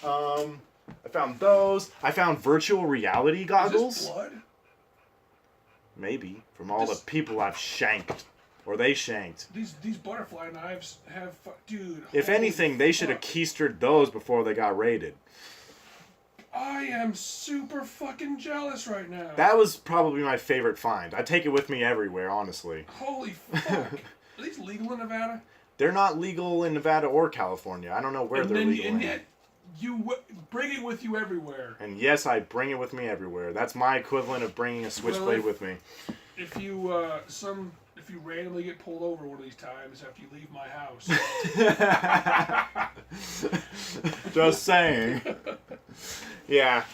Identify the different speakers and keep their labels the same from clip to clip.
Speaker 1: I found those. I found virtual reality goggles.
Speaker 2: Is this blood?
Speaker 1: Maybe. From all the people I've shanked. Or they shanked.
Speaker 2: These butterfly knives have... Dude,
Speaker 1: if anything, they should have keistered those before they got raided.
Speaker 2: I am super fucking jealous right now.
Speaker 1: That was probably my favorite find. I take it with me everywhere, honestly.
Speaker 2: Holy fuck. Are these legal in Nevada?
Speaker 1: They're not legal in Nevada or California. I don't know where they're legal
Speaker 2: and
Speaker 1: in.
Speaker 2: yet, you bring it with you everywhere.
Speaker 1: And yes, I bring it with me everywhere. That's my equivalent of bringing a switchblade with me.
Speaker 2: If you if you randomly get pulled over one of these times after you leave my house.
Speaker 1: Just saying. Yeah.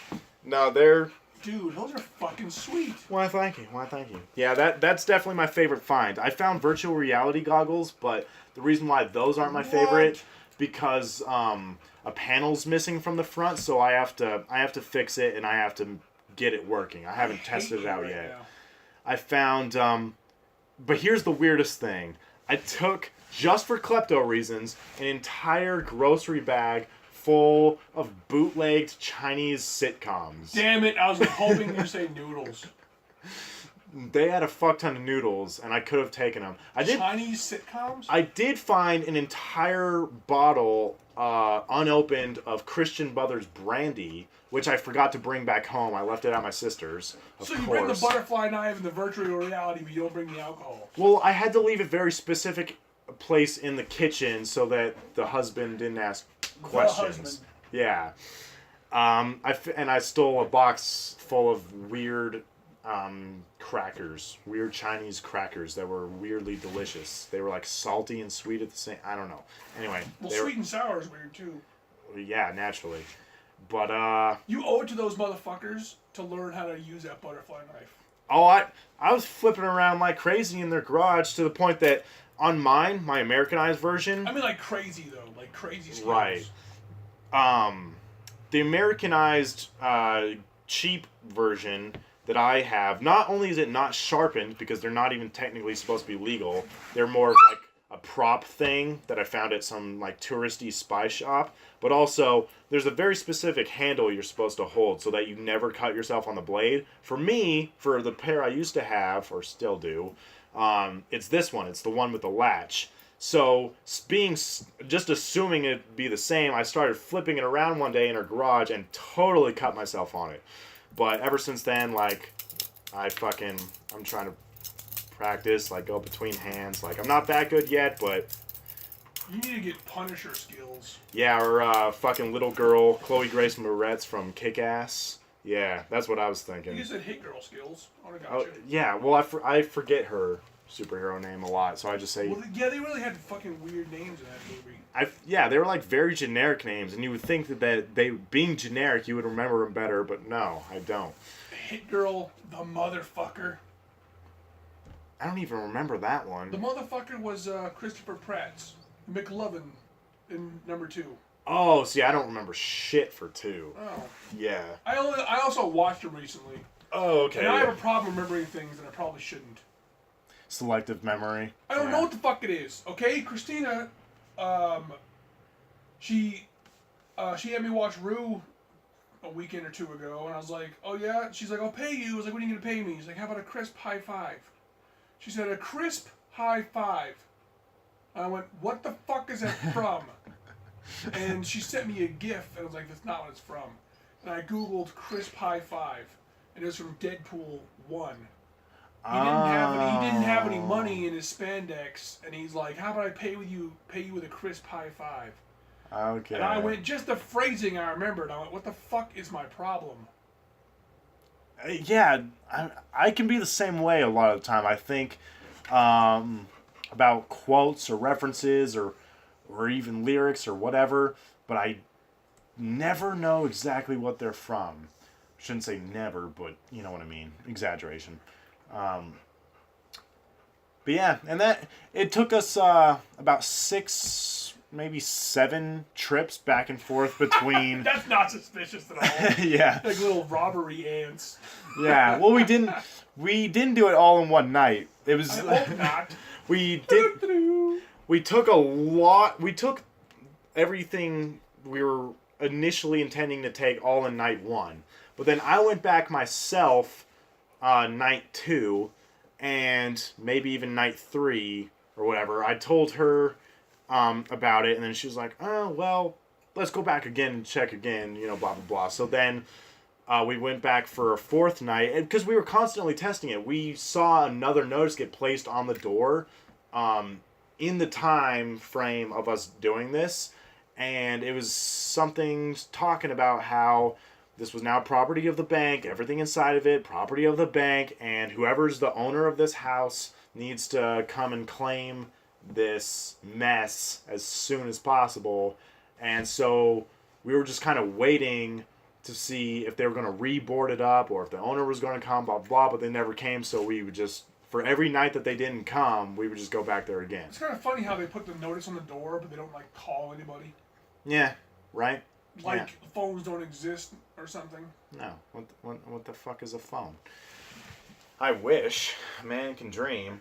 Speaker 1: No, they're...
Speaker 2: Dude, those are fucking sweet.
Speaker 1: Why, thank you. Why, thank you. Yeah, that's definitely my favorite find. I found virtual reality goggles, but the reason why those aren't my favorite because a panel's missing from the front, so I have to fix it and I have to get it working. I haven't tested it out yet.
Speaker 2: Now.
Speaker 1: I found but here's the weirdest thing. I took, just for klepto reasons, an entire grocery bag full of bootlegged Chinese sitcoms.
Speaker 2: Damn it, I was hoping you'd say noodles.
Speaker 1: They had a fuck ton of noodles, and I could have taken them.
Speaker 2: Chinese sitcoms?
Speaker 1: I did find an entire bottle, unopened, of Christian Brothers brandy, which I forgot to bring back home. I left it at my sister's, of
Speaker 2: So you
Speaker 1: course.
Speaker 2: bring the butterfly knife and the virtual reality, but you don't bring the alcohol.
Speaker 1: Well, I had to leave a very specific place in the kitchen so that the husband didn't ask questions. Yeah. I stole a box full of weird crackers, weird Chinese crackers that were weirdly delicious. They were like salty and sweet at the same. I don't know. Anyway.
Speaker 2: Well, sweet and sour is weird too.
Speaker 1: Yeah, naturally. But
Speaker 2: you owe it to those motherfuckers to learn how to use that butterfly knife.
Speaker 1: Oh, I was flipping around like crazy in their garage to the point that on mine, my Americanized version.
Speaker 2: I mean, like crazy though, like crazy skills.
Speaker 1: Right. The Americanized cheap version that I have, not only is it not sharpened because they're not even technically supposed to be legal, they're more like a prop thing that I found at some like touristy spy shop, but also there's a very specific handle you're supposed to hold so that you never cut yourself on the blade. For me, for the pair I used to have, or still do, it's this one. It's the one with the latch. So, just assuming it'd be the same, I started flipping it around one day in her garage and totally cut myself on it. But ever since then, like, I'm trying to practice, like, go between hands. Like, I'm not that good yet, but...
Speaker 2: You need to get Punisher skills.
Speaker 1: Yeah, or fucking little girl, Chloe Grace Moretz from Kick-Ass. Yeah, that's what I was thinking.
Speaker 2: You said Hit Girl skills. I got you.
Speaker 1: Yeah, well, I forget her superhero name a lot, so I just say...
Speaker 2: Well, yeah, they really had fucking weird names in that movie.
Speaker 1: Yeah, they were like very generic names, and you would think that they, being generic, you would remember them better, but no, I don't.
Speaker 2: Hit Girl, the motherfucker.
Speaker 1: I don't even remember that one.
Speaker 2: The motherfucker was Christopher Pratt's McLovin in number 2.
Speaker 1: Oh, see, I don't remember shit for 2.
Speaker 2: Oh.
Speaker 1: Yeah.
Speaker 2: I also watched it recently.
Speaker 1: Oh, okay.
Speaker 2: And I have a problem remembering things that I probably shouldn't.
Speaker 1: Selective memory.
Speaker 2: I don't know what the fuck it is. Okay, Christina, she had me watch Rue a weekend or two ago, and I was like, oh yeah? She's like, I'll pay you. I was like, what are you going to pay me? She's like, how about a crisp high five? She said, a crisp high five. And I went, what the fuck is that from? And she sent me a GIF, and I was like, that's not what it's from. And I Googled crisp high five, and it was from Deadpool 1. He didn't have any money in his spandex, and he's like, how about I pay you with a crisp high five?
Speaker 1: Okay.
Speaker 2: And I went, just the phrasing I remembered. I went, what the fuck is my problem?
Speaker 1: Yeah, I can be the same way a lot of the time. I think about quotes or references or even lyrics or whatever, but I never know exactly what they're from. Shouldn't say never, but you know what I mean. Exaggeration. But yeah, and that it took us about 6, maybe 7 trips back and forth between.
Speaker 2: That's not suspicious at all.
Speaker 1: Yeah,
Speaker 2: like little robbery ants.
Speaker 1: Yeah, well, we didn't do it all in one night. It was.
Speaker 2: I hope not.
Speaker 1: We did. We took a lot. We took everything we were initially intending to take all in night 1. But then I went back myself night 2 and maybe even night 3 or whatever. I told her about it, and then she was like, oh, well, let's go back again and check again, blah, blah, blah. So then we went back for a 4th night, because we were constantly testing it. We saw another notice get placed on the door in the time frame of us doing this, and it was something talking about how this was now property of the bank, everything inside of it, property of the bank, and whoever's the owner of this house needs to come and claim this mess as soon as possible. And so we were just kind of waiting to see if they were going to reboard it up or if the owner was going to come, blah, blah, but they never came. So we would just, for every night that they didn't come, we would just go back there again.
Speaker 2: It's kind of funny how they put the notice on the door, but they don't, like, call anybody.
Speaker 1: Yeah, right?
Speaker 2: Like, phones don't exist or something.
Speaker 1: No. What the fuck is a phone? I wish. A man can dream.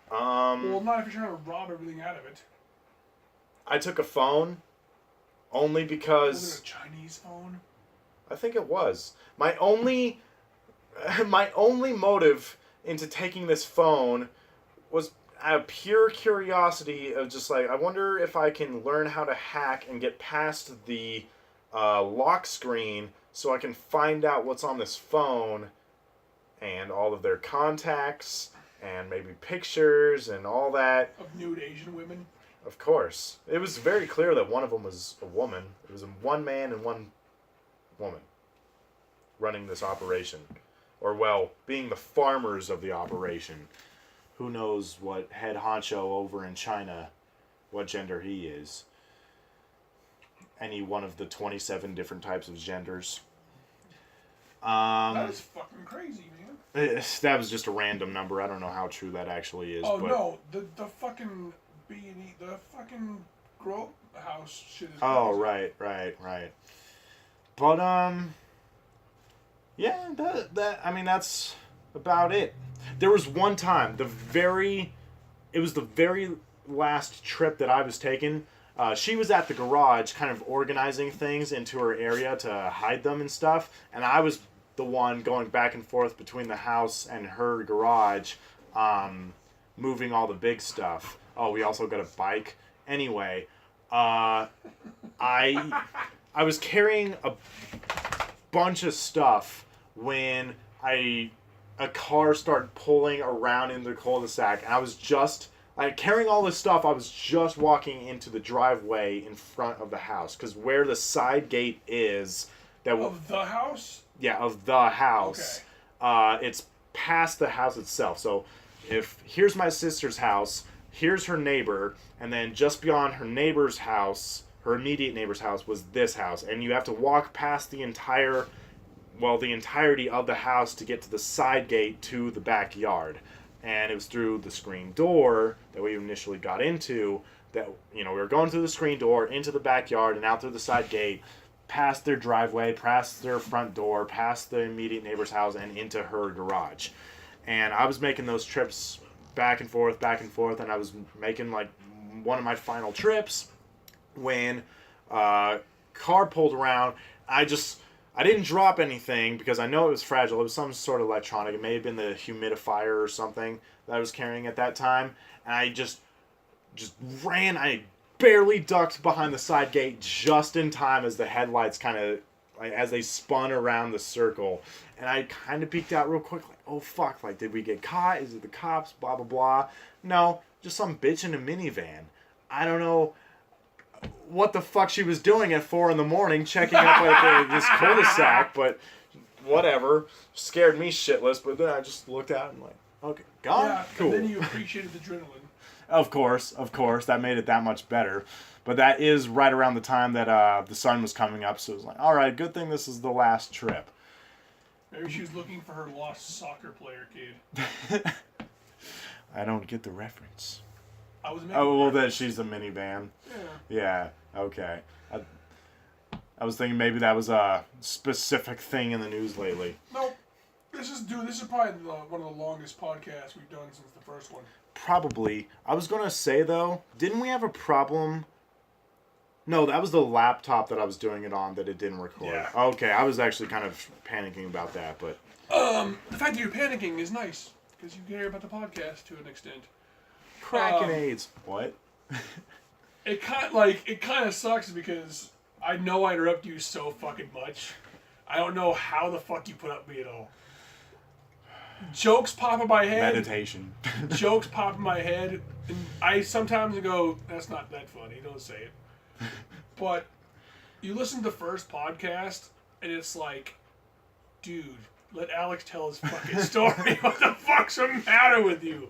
Speaker 2: Well, not if you're trying to rob everything out of it.
Speaker 1: I took a phone only because...
Speaker 2: Was it a Chinese phone?
Speaker 1: I think it was. My only motive into taking this phone was out of pure curiosity of just like, I wonder if I can learn how to hack and get past the lock screen so I can find out what's on this phone and all of their contacts and maybe pictures and all that.
Speaker 2: Of nude Asian women?
Speaker 1: Of course. It was very clear that one of them was a woman. It was one man and one woman running this operation. Or, well, being the farmers of the operation. Who knows what head honcho over in China, what gender he is. Any one of the 27 different types of genders.
Speaker 2: That is fucking crazy, man.
Speaker 1: That was just a random number. I don't know how true that actually is.
Speaker 2: Oh,
Speaker 1: but...
Speaker 2: no. The fucking B&E, the fucking grow house shit is crazy.
Speaker 1: Oh, right. But, yeah, I mean, that's about it. There was one time, it was the very last trip that I was taking. She was at the garage kind of organizing things into her area to hide them and stuff. And I was the one going back and forth between the house and her garage, moving all the big stuff. Oh, we also got a bike. Anyway, I was carrying a bunch of stuff when a car started pulling around in the cul-de-sac, and I was just carrying all this stuff. I was just walking into the driveway in front of the house, because where the side gate is,
Speaker 2: of the house.
Speaker 1: Yeah, of the house.
Speaker 2: Okay.
Speaker 1: It's past the house itself. So, here's my sister's house, here's her neighbor, and then just beyond her neighbor's house, her immediate neighbor's house, was this house, and you have to walk past the entirety of the house to get to the side gate to the backyard. And it was through the screen door that we initially got into that, we were going through the screen door into the backyard and out through the side gate, past their driveway, past their front door, past the immediate neighbor's house, and into her garage. And I was making those trips back and forth, and I was making like one of my final trips when car pulled around. I didn't drop anything because I know it was fragile. It was some sort of electronic. It may have been the humidifier or something that I was carrying at that time. And I just ran. I barely ducked behind the side gate just in time as the headlights kind of, as they spun around the circle. And I kind of peeked out real quick, like, oh fuck, like, did we get caught? Is it the cops? Blah, blah, blah. No, just some bitch in a minivan. I don't know what the fuck she was doing at 4 a.m. checking up like this cul-de-sac, but whatever. Scared me shitless, but then I just looked out and like, okay, gone?
Speaker 2: Yeah,
Speaker 1: cool.
Speaker 2: And then you appreciated the adrenaline.
Speaker 1: Of course, that made it that much better. But that is right around the time that the sun was coming up, so it was like, alright, good thing this is the last trip.
Speaker 2: Maybe she was looking for her lost soccer player kid.
Speaker 1: I don't get the reference.
Speaker 2: I was
Speaker 1: that she's a minivan. Yeah, okay. I was thinking maybe that was a specific thing in the news lately.
Speaker 2: Nope. This is probably one of the longest podcasts we've done since the first one.
Speaker 1: Probably. I was going to say, though, didn't we have a problem? No, that was the laptop that I was doing it on that it didn't record.
Speaker 2: Yeah.
Speaker 1: Okay, I was actually kind of panicking about that, but...
Speaker 2: The fact that you're panicking is nice, because you care about the podcast to an extent.
Speaker 1: Cracking AIDS. What?
Speaker 2: It kind of sucks because I know I interrupt you so fucking much. I don't know how the fuck you put up with me at all. Jokes pop in my head.
Speaker 1: Meditation.
Speaker 2: Jokes pop in my head, and I sometimes go, "That's not that funny." Don't say it. But you listen to the first podcast, and it's like, dude, let Alex tell his fucking story. What the fuck's the matter with you?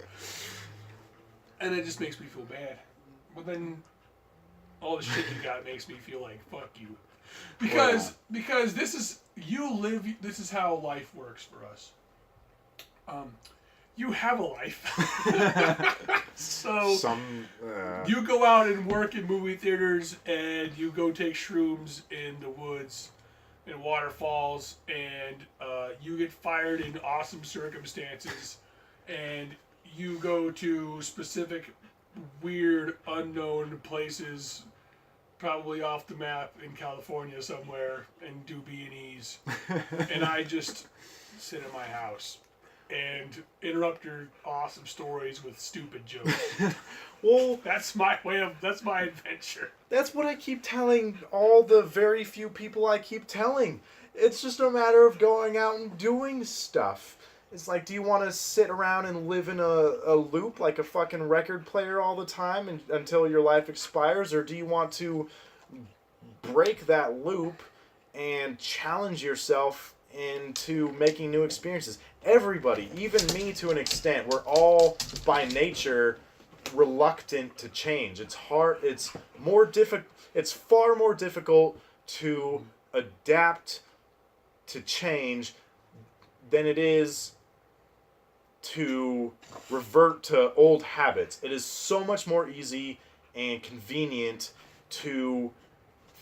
Speaker 2: And it just makes me feel bad. But then all the shit you got makes me feel like, fuck you. Because this is how life works for us. You have a life. So you go out and work in movie theaters, and you go take shrooms in the woods and waterfalls, and you get fired in awesome circumstances, and you go to specific weird unknown places, probably off the map in California somewhere, and do B&Es. And I just sit in my house and interrupt your awesome stories with stupid jokes.
Speaker 1: Well,
Speaker 2: that's my adventure.
Speaker 1: That's what I keep telling all the very few people I keep telling. It's just a matter of going out and doing stuff. It's like, do you want to sit around and live in a loop like a fucking record player all the time until your life expires? Or do you want to break that loop and challenge yourself into making new experiences? Everybody, even me to an extent, we're all by nature reluctant to change. It's hard, it's far more difficult to adapt to change than it is to revert to old habits. It is so much more easy and convenient to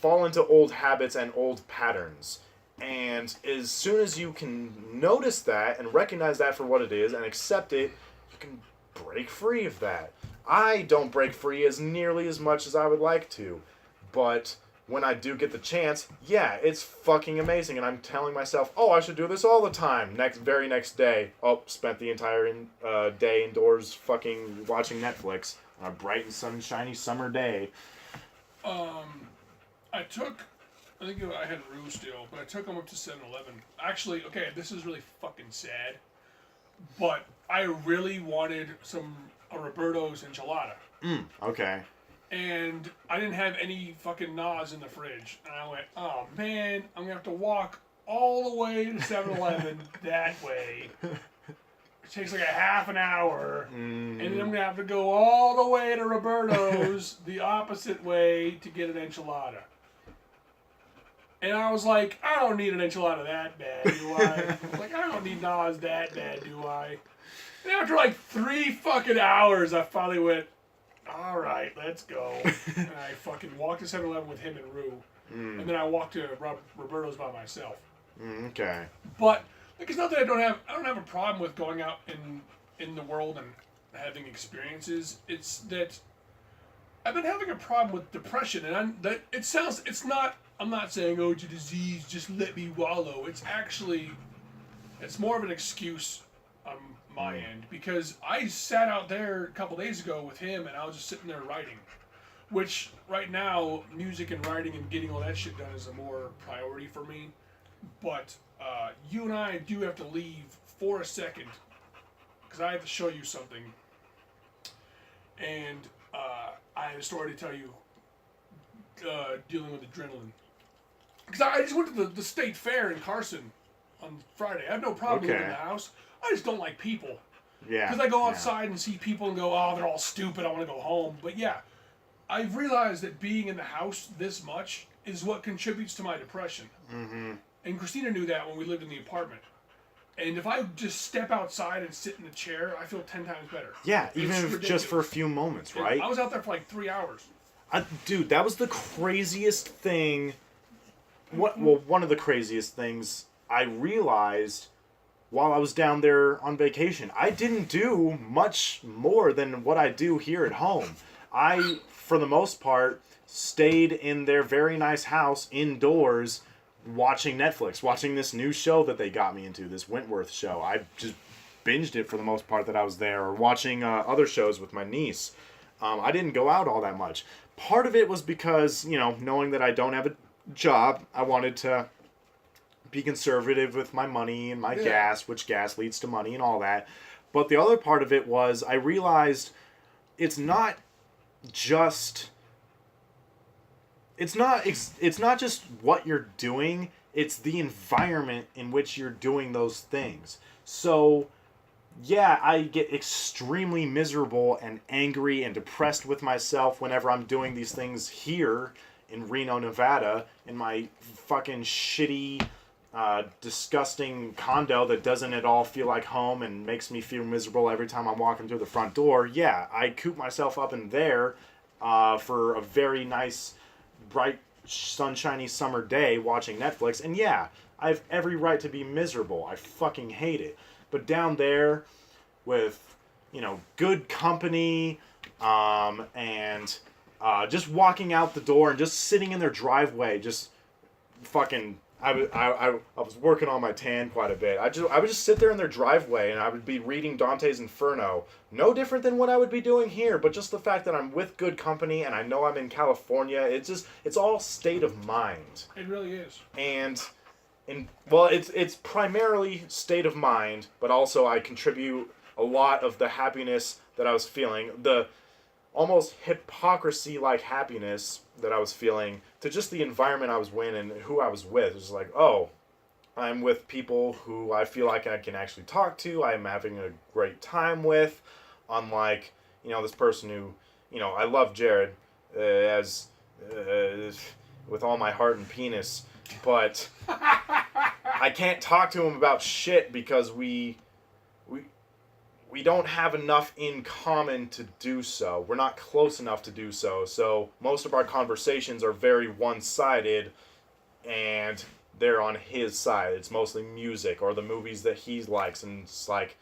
Speaker 1: fall into old habits and old patterns. And as soon as you can notice that and recognize that for what it is and accept it, you can break free of that. I don't break free as nearly as much as I would like to, but when I do get the chance, yeah, it's fucking amazing. And I'm telling myself, oh, I should do this all the time. Very next day, spent the entire day indoors fucking watching Netflix on a bright and sunshiny summer day.
Speaker 2: I think I had Rue still, but I took him up to 7-Eleven. Actually, okay, this is really fucking sad, but I really wanted a Roberto's enchilada.
Speaker 1: Okay.
Speaker 2: And I didn't have any fucking NAS in the fridge. And I went, oh man, I'm going to have to walk all the way to 7-Eleven that way. It takes like a half an hour. And then I'm going to have to go all the way to Roberto's the opposite way to get an enchilada. And I was like, I don't need an enchilada that bad, do I? Like, I don't need NAS that bad, do I? And after like 3 fucking hours, I finally went, all right, let's go. And I fucking walked to 7-Eleven with him and Rue. And then I walked to Roberto's by myself.
Speaker 1: Okay.
Speaker 2: But like, it's not that I don't have a problem with going out in the world and having experiences. It's that I've been having a problem with depression, and I'm not saying, oh, it's a disease, just let me wallow. It's more of an excuse on my end, because I sat out there a couple days ago with him, and I was just sitting there writing, which right now, music and writing and getting all that shit done is a more priority for me. But you and I do have to leave for a second, because I have to show you something. And I have a story to tell you dealing with adrenaline. Because I just went to the state fair in Carson on Friday. I have no problem living in the house. I just don't like people. Yeah. Because I go outside and see people and go, oh, they're all stupid, I want to go home. But yeah, I've realized that being in the house this much is what contributes to my depression. Mm-hmm. And Christina knew that when we lived in the apartment. And if I just step outside and sit in a chair, I feel 10 times better.
Speaker 1: Yeah, even if just for a few moments, right?
Speaker 2: I was out there for like 3 hours.
Speaker 1: Dude, that was the craziest thing. One of the craziest things I realized while I was down there on vacation. I didn't do much more than what I do here at home. I for the most part, stayed in their very nice house indoors watching Netflix, watching this new show that they got me into, this Wentworth show. I just binged it for the most part that I was there, or watching other shows with my niece. I didn't go out all that much. Part of it was because, knowing that I don't have a job, I wanted to be conservative with my money and my gas, which gas leads to money and all that. But the other part of it was I realized it's not just what you're doing, it's the environment in which you're doing those things. So yeah, I get extremely miserable and angry and depressed with myself whenever I'm doing these things here in Reno, Nevada, in my fucking shitty, disgusting condo that doesn't at all feel like home and makes me feel miserable every time I'm walking through the front door. Yeah, I coop myself up in there for a very nice, bright, sunshiny summer day watching Netflix, and yeah, I have every right to be miserable. I fucking hate it. But down there with, good company, and just walking out the door and just sitting in their driveway, just fucking, I was working on my tan quite a bit. I would just sit there in their driveway and I would be reading Dante's Inferno. No different than what I would be doing here, but just the fact that I'm with good company and I know I'm in California, it's all state of mind.
Speaker 2: It really is.
Speaker 1: It's primarily state of mind, but also I contribute a lot of the happiness that I was feeling, the almost hypocrisy-like happiness that I was feeling, to just the environment I was in and who I was with. It was like, oh, I'm with people who I feel like I can actually talk to, I'm having a great time with, unlike, this person who, I love Jared with all my heart and penis, but I can't talk to him about shit because we don't have enough in common to do so. We're not close enough to do so. So most of our conversations are very one-sided, and they're on his side. It's mostly music or the movies that he likes, and it's like,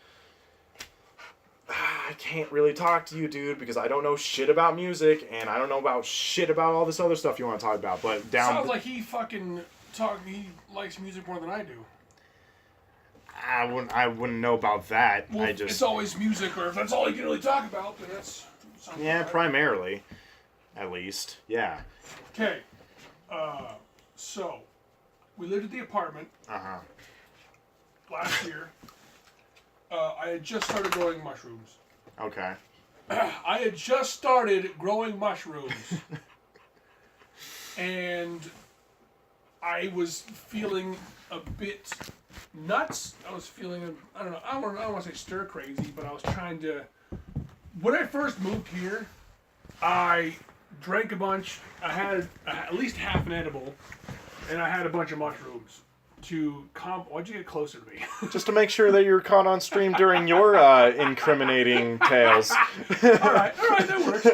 Speaker 1: I can't really talk to you, dude, because I don't know shit about music, and I don't know about shit about all this other stuff you want to talk about. But
Speaker 2: sounds like he he likes music more than I do.
Speaker 1: I wouldn't know about that.
Speaker 2: Well, it's always music, or if that's all you can really talk about, then that's something.
Speaker 1: Yeah, primarily, at least. Yeah.
Speaker 2: Okay. So we lived at the apartment. Last year. I had just started growing mushrooms.
Speaker 1: Okay.
Speaker 2: I had just started growing mushrooms, and I was feeling a bit nuts. I was feeling, I don't want to say stir crazy, but I was trying to. When I first moved here, I drank a bunch. I had at least half an edible, and I had a bunch of mushrooms to Why'd you get closer to me?
Speaker 1: Just to make sure that you're caught on stream during your incriminating tales.
Speaker 2: all right, that works.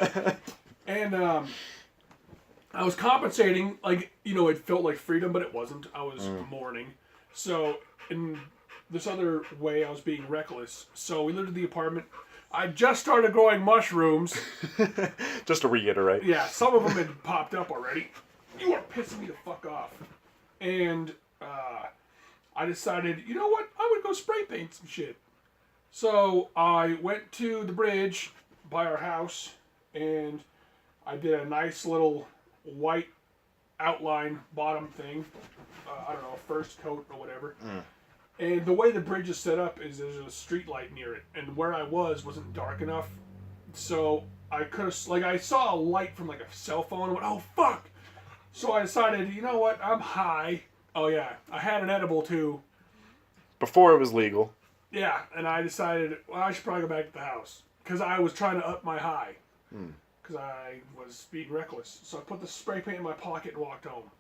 Speaker 2: And I was compensating, it felt like freedom, but it wasn't. I was mourning. So in this other way, I was being reckless. So we lived in the apartment. I just started growing mushrooms.
Speaker 1: Just to reiterate.
Speaker 2: Yeah, some of them had popped up already. You are pissing me the fuck off. And I decided, you know what? I would go spray paint some shit. So I went to the bridge by our house, and I did a nice little white outline bottom thing. I don't know, first coat or whatever. And the way the bridge is set up is there's a street light near it, and where I wasn't dark enough, so I could have, I saw a light from a cell phone and went, oh fuck! So I decided, you know what, I'm high. Oh yeah, I had an edible too.
Speaker 1: Before it was legal.
Speaker 2: Yeah, and I decided, well, I should probably go back to the house, because I was trying to up my high. Because I was being reckless. So I put the spray paint in my pocket and walked home.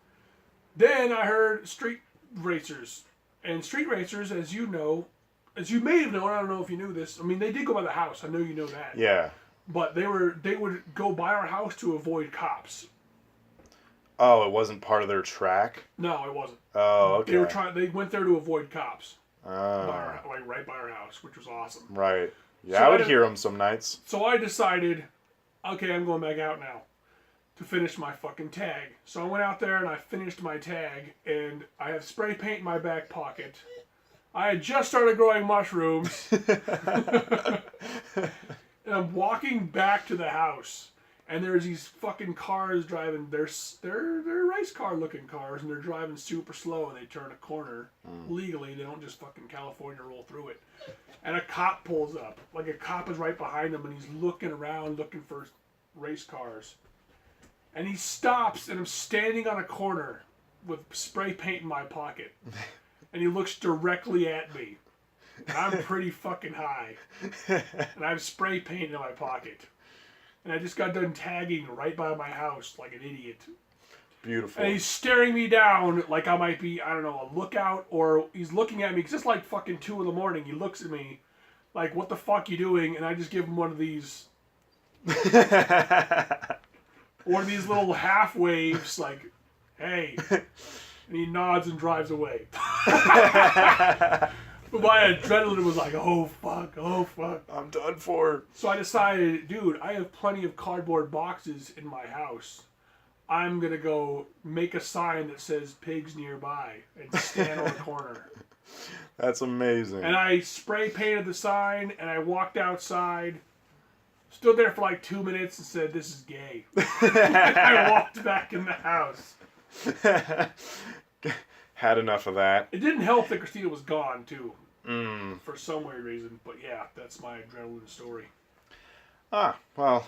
Speaker 2: Then I heard street racers. And street racers, as you may have known, I don't know if you knew this. I mean, they did go by the house. I know you know that.
Speaker 1: Yeah.
Speaker 2: But they would go by our house to avoid cops.
Speaker 1: Oh, it wasn't part of their track?
Speaker 2: No, it wasn't.
Speaker 1: Oh, okay.
Speaker 2: They went there to avoid cops.
Speaker 1: Oh.
Speaker 2: Right by our house, which was awesome.
Speaker 1: Right. Yeah,
Speaker 2: So
Speaker 1: I would hear them some nights.
Speaker 2: So I decided, okay, I'm going back out now. to finish my fucking tag. So I went out there and I finished my tag, and I have spray paint in my back pocket. I had just started growing mushrooms. And I'm walking back to the house, and there's these fucking cars driving. They're race car looking cars, and they're driving super slow, and they turn a corner legally. They don't just fucking California roll through it. And a cop pulls up. Like, a cop is right behind him, and he's looking around looking for race cars. And he stops, and I'm standing on a corner with spray paint in my pocket. And he looks directly at me. And I'm pretty fucking high. And I have spray paint in my pocket. And I just got done tagging right by my house like an idiot.
Speaker 1: Beautiful.
Speaker 2: And he's staring me down like I might be, I don't know, a lookout, or he's looking at me. Cause it's like fucking 2 in the morning. He looks at me like, what the fuck you doing? And I just give him one of these... one of these little half waves, like, hey. And he nods and drives away. But my adrenaline was like, oh fuck, oh fuck.
Speaker 1: I'm done for.
Speaker 2: So I decided, dude, I have plenty of cardboard boxes in my house. I'm going to go make a sign that says pigs nearby and stand on the corner.
Speaker 1: That's amazing.
Speaker 2: And I spray painted the sign, and I walked outside, stood there for like 2 minutes and said, this is gay. And I walked back in the house.
Speaker 1: Had enough of that.
Speaker 2: It didn't help that Christina was gone, too. For some weird reason. But yeah, that's my adrenaline story.
Speaker 1: Ah, well,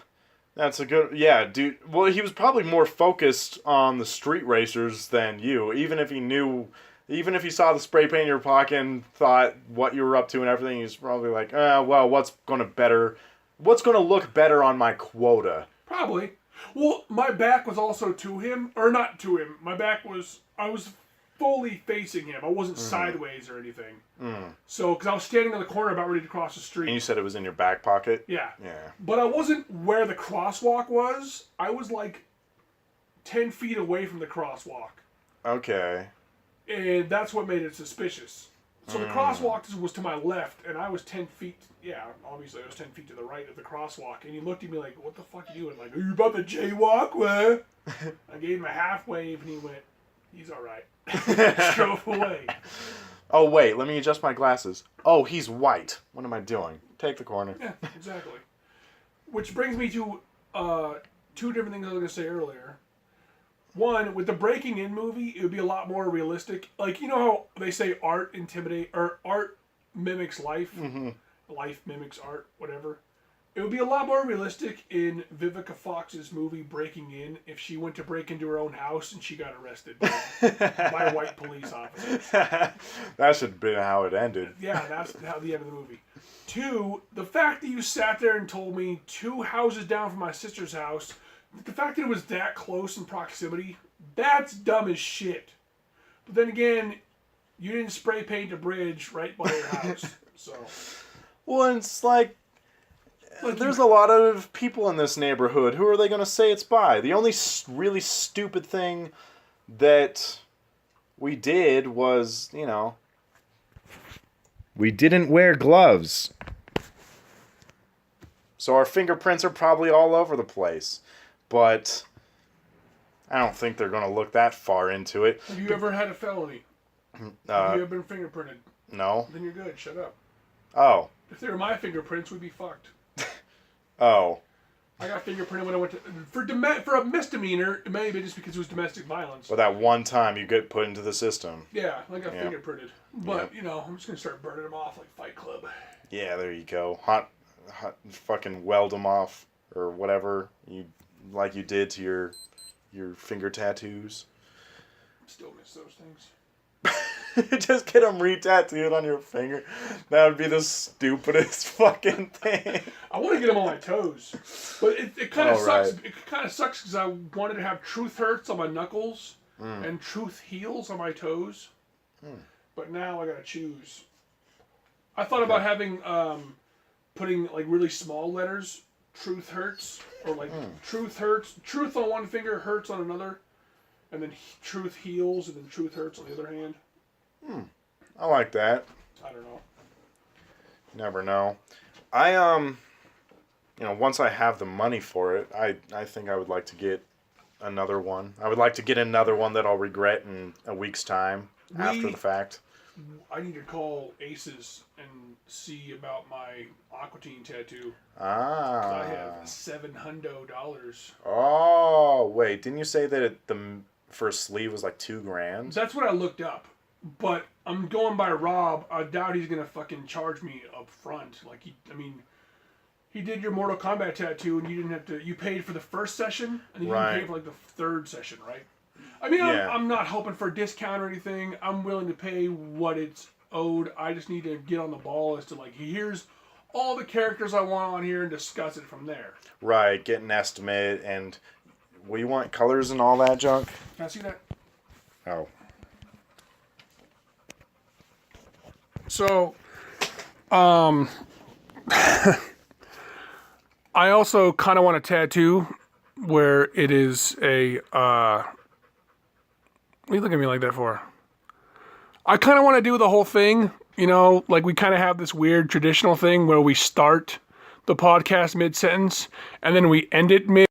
Speaker 1: that's a good... Yeah, dude. Well, he was probably more focused on the street racers than you. Even if he knew... Even if he saw the spray paint in your pocket and thought what you were up to and everything, he's probably like, well, what's going to look better on my quota?
Speaker 2: Probably. Well, my back was also to him. Or not to him. My back was... I was fully facing him. I wasn't sideways or anything. So, because I was standing on the corner about ready to cross the street.
Speaker 1: And you said it was in your back pocket?
Speaker 2: Yeah.
Speaker 1: Yeah.
Speaker 2: But I wasn't where the crosswalk was. I was like 10 feet away from the crosswalk.
Speaker 1: Okay.
Speaker 2: And that's what made it suspicious. So the crosswalk was to my left, and I was 10 feet... Yeah, obviously I was 10 feet to the right of the crosswalk. And he looked at me like, what the fuck are you doing? Like, are you about to jaywalk, man? I gave him a half wave, and he went, he's alright. Drove away.
Speaker 1: Oh, wait, let me adjust my glasses. Oh, he's white. What am I doing? Take the corner.
Speaker 2: Yeah, exactly. Which brings me to 2 different things I was going to say earlier. One, with the Breaking In movie, it would be a lot more realistic. Like, you know how they say art mimics life? Mm-hmm. Life mimics art, whatever. It would be a lot more realistic in Vivica Fox's movie Breaking In if she went to break into her own house and she got arrested by white police officers.
Speaker 1: That should have been how it ended.
Speaker 2: Yeah, that's how the end of the movie. 2, the fact that you sat there and told me 2 houses down from my sister's house, the fact that it was that close in proximity, that's dumb as shit. But then again, you didn't spray paint a bridge right by your house, so...
Speaker 1: Well, it's like there's a lot of people in this neighborhood. Who are they going to say it's by? The only really stupid thing that we did was, we didn't wear gloves. So our fingerprints are probably all over the place. But I don't think they're going to look that far into it.
Speaker 2: Have you ever had a felony? Have you ever been fingerprinted?
Speaker 1: No.
Speaker 2: Then you're good. Shut up.
Speaker 1: Oh.
Speaker 2: If they were my fingerprints, we'd be fucked.
Speaker 1: Oh.
Speaker 2: I got fingerprinted when I went to... For a misdemeanor, it may have been just because it was domestic violence.
Speaker 1: But that one time you get put into the system.
Speaker 2: Yeah, I got fingerprinted. But, I'm just going to start burning them off like Fight Club.
Speaker 1: Yeah, there you go. Hot fucking weld them off or whatever you did to your finger tattoos.
Speaker 2: Still miss those things.
Speaker 1: Just get them re-tattooed on your finger. That would be the stupidest fucking thing.
Speaker 2: I want to get them on my toes, but it kind of sucks.
Speaker 1: Right.
Speaker 2: It kind of sucks because I wanted to have truth hurts on my knuckles and truth heals on my toes, but now I gotta choose. I thought about having putting like really small letters, truth hurts, or like truth hurts, truth on one finger, hurts on another, and then truth heals, and then truth hurts on the other hand.
Speaker 1: I like that.
Speaker 2: I don't know.
Speaker 1: Never know. I once I have the money for it, I think I would like to get another one. I would like to get another one that I'll regret in a week's time after the fact.
Speaker 2: I need to call Aces and see about my Aquatine tattoo.
Speaker 1: Ah.
Speaker 2: I have $700.
Speaker 1: Oh, wait. Didn't you say that the first sleeve was like $2,000?
Speaker 2: That's what I looked up. But I'm going by Rob. I doubt he's going to fucking charge me up front. Like, he did your Mortal Kombat tattoo and you didn't have to... You paid for the first session and then you didn't pay for like the third session, right? I mean,
Speaker 1: Yeah.
Speaker 2: I'm not hoping for a discount or anything. I'm willing to pay what it's owed. I just need to get on the ball as to like, here's all the characters I want on here and discuss it from there.
Speaker 1: Right, get an estimate and we want colors and all that junk.
Speaker 2: Can I see that?
Speaker 1: Oh.
Speaker 2: So, I also kind of want a tattoo where it is a, what are you looking at me like that for? I kind of want to do the whole thing, you know, like we kind of have this weird traditional thing where we start the podcast mid-sentence and then we end it mid